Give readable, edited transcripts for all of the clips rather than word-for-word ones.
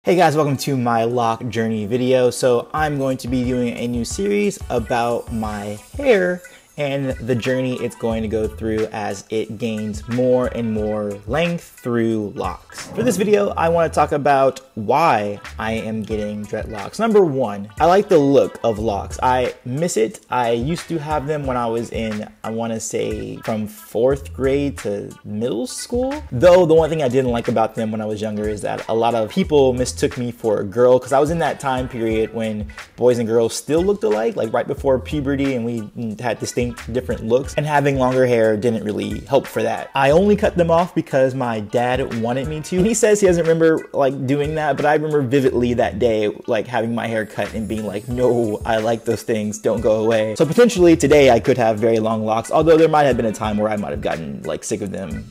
Hey guys, welcome to my Loc Journey video. So I'm going to be doing a new series about my hair and the journey it's going to go through as it gains more and more length through locks. For this video, I want to talk about why I am getting dreadlocks. Number one, I like the look of locks. I miss it. I used to have them when I was in, I want to say from 4th grade to middle school. Though the one thing I didn't like about them when I was younger is that a lot of people mistook me for a girl because I was in that time period when boys and girls still looked alike, like right before puberty, and we had distinct different looks, and having longer hair didn't really help for that. I only cut them off because my dad wanted me to. He says he doesn't remember like doing that, but I remember vividly that day like having my hair cut and being like, no, I like those things, don't go away. So potentially today I could have very long locks, although there might have been a time where I might have gotten like sick of them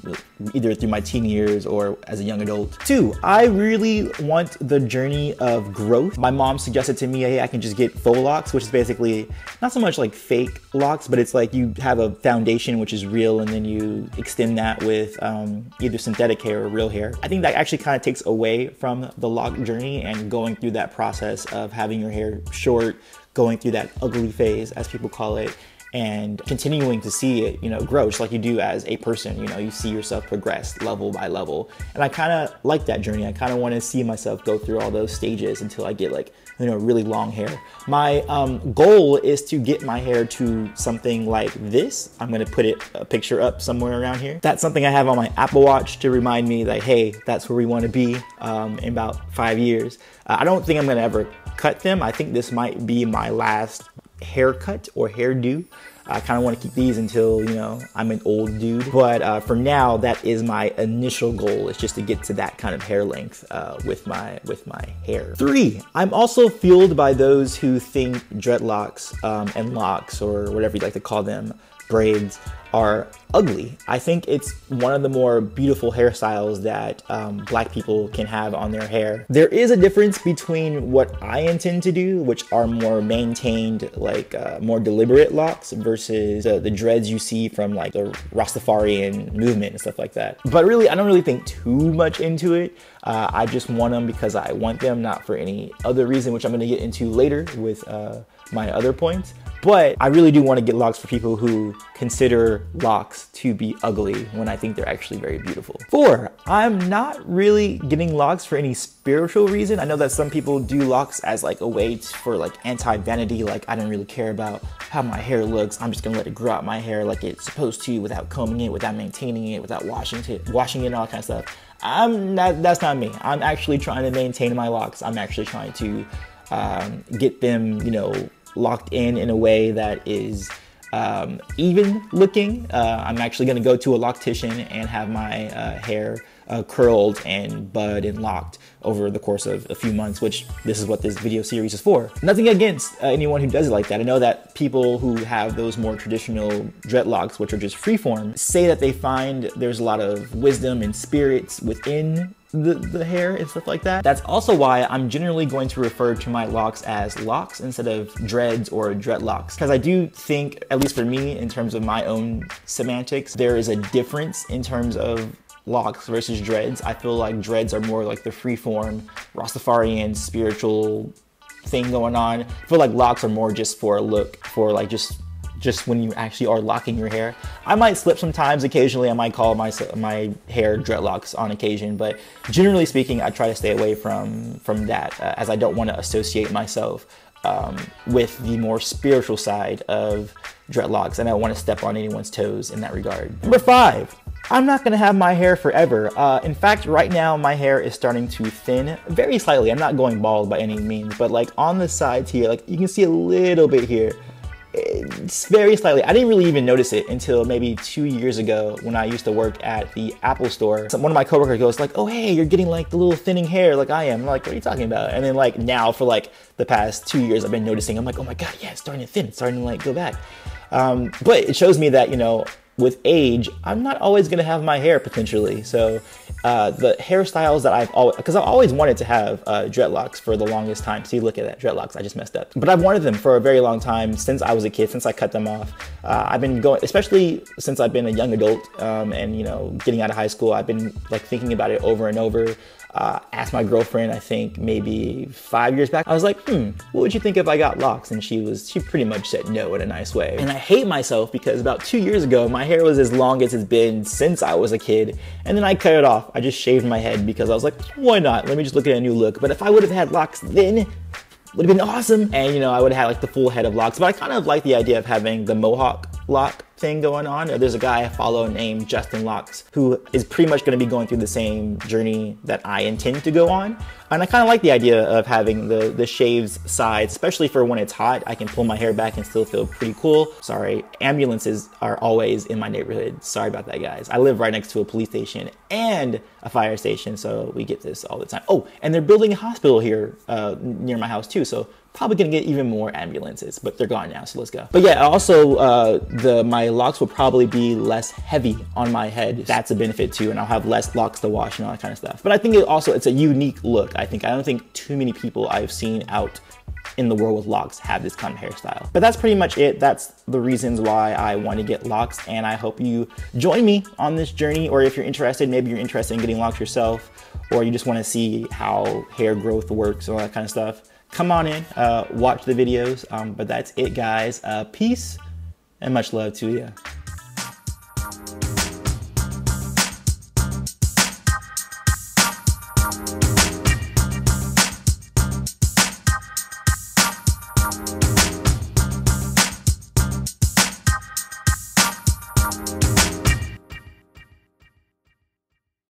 either through my teen years or as a young adult. Two, I really want the journey of growth. My mom suggested to me, hey, I can just get faux locks, which is basically not so much like fake locks, but it's like you have a foundation which is real and then you extend that with either synthetic hair or real hair. I think that actually kind of takes away from the loc journey and going through that process of having your hair short, going through that ugly phase as people call it, and continuing to see it, grow just like you do as a person. You see yourself progress level by level. And I kind of like that journey. I kind of want to see myself go through all those stages until I get like, really long hair. My goal is to get my hair to something like this. I'm going to put a picture up somewhere around here. That's something I have on my Apple Watch to remind me that, hey, that's where we want to be in about 5 years. I don't think I'm going to ever cut them. I think this might be my last haircut or hairdo. I kind of want to keep these until, I'm an old dude. But for now, that is my initial goal, is just to get to that kind of hair length with my hair. 3, I'm also fueled by those who think dreadlocks and locks, or whatever you like to call them, braids, are ugly. I think it's one of the more beautiful hairstyles that Black people can have on their hair. There is a difference between what I intend to do, which are more maintained, like more deliberate locks, versus the dreads you see from like the Rastafarian movement and stuff like that. But really, I don't really think too much into it. I just want them because I want them, not for any other reason, which I'm going to get into later with my other points. But I really do want to get locks for people who consider locks to be ugly when I think they're actually very beautiful. 4, I'm not really getting locks for any spiritual reason. I know that some people do locks as like a way for like anti-vanity, like I don't really care about how my hair looks, I'm just gonna let it grow out my hair like it's supposed to, without combing it, without maintaining it, without washing it and all that kind of stuff. That's not me. I'm actually trying to maintain my locks. I'm actually trying to get them, locked in a way that is even looking. I'm actually going to go to a loctician and have my hair curled and bud and locked over the course of a few months, which this is what this video series is for. Nothing against anyone who does it like that. I know that people who have those more traditional dreadlocks, which are just freeform, say that they find there's a lot of wisdom and spirits within the hair and stuff like that. That's also why I'm generally going to refer to my locks as locks instead of dreads or dreadlocks, because I do think, at least for me, in terms of my own semantics, there is a difference in terms of locks versus dreads. I feel like dreads are more like the freeform Rastafarian spiritual thing going on. I feel like locks are more just for a look, for like just when you actually are locking your hair. I might slip sometimes. Occasionally I might call my hair dreadlocks on occasion, but generally speaking, I try to stay away from that as I don't want to associate myself with the more spiritual side of dreadlocks, and I don't want to step on anyone's toes in that regard. Number 5, I'm not gonna have my hair forever. In fact, right now my hair is starting to thin very slightly. I'm not going bald by any means, but like on the sides here, like you can see a little bit here. It's very slightly. I didn't really even notice it until maybe 2 years ago when I used to work at the Apple store. So one of my coworkers goes like, oh, hey, you're getting like the little thinning hair like I am. I'm like, what are you talking about? And then like now for like the past 2 years, I've been noticing, I'm like, oh my God, yeah, it's starting to thin. It's starting to like go back. But it shows me that, with age, I'm not always gonna have my hair potentially. So the hairstyles that I've always wanted to have dreadlocks for the longest time. See, look at that, dreadlocks, I just messed up. But I've wanted them for a very long time, since I was a kid, since I cut them off. I've been going, especially since I've been a young adult and getting out of high school, I've been like thinking about it over and over. asked my girlfriend, I think maybe 5 years back, I was like, what would you think if I got locks? And she pretty much said no in a nice way. And I hate myself because about 2 years ago, my hair was as long as it's been since I was a kid. And then I cut it off. I just shaved my head because I was like, why not? Let me just look at a new look. But if I would have had locks then, would have been awesome. And you know, I would have had like the full head of locks, but I kind of like the idea of having the mohawk lock thing going on. There's a guy I follow named Justin Locs who is pretty much going to be going through the same journey that I intend to go on. And I kind of like the idea of having the shaves side, especially for when it's hot. I can pull my hair back and still feel pretty cool. Sorry, ambulances are always in my neighborhood. Sorry about that, guys. I live right next to a police station and a fire station, so we get this all the time. Oh, and they're building a hospital here near my house too, so probably gonna get even more ambulances, but they're gone now, so let's go. But yeah, also my locks will probably be less heavy on my head. That's a benefit too, and I'll have less locks to wash and all that kind of stuff. But I think it's a unique look. I don't think too many people I've seen out in the world with locks have this kind of hairstyle. But that's pretty much it. That's the reasons why I want to get locks, and I hope you join me on this journey. Or if you're interested, maybe you're interested in getting locks yourself, or you just want to see how hair growth works, all that kind of stuff, come on in, watch the videos. But that's it, guys. Peace and much love to you.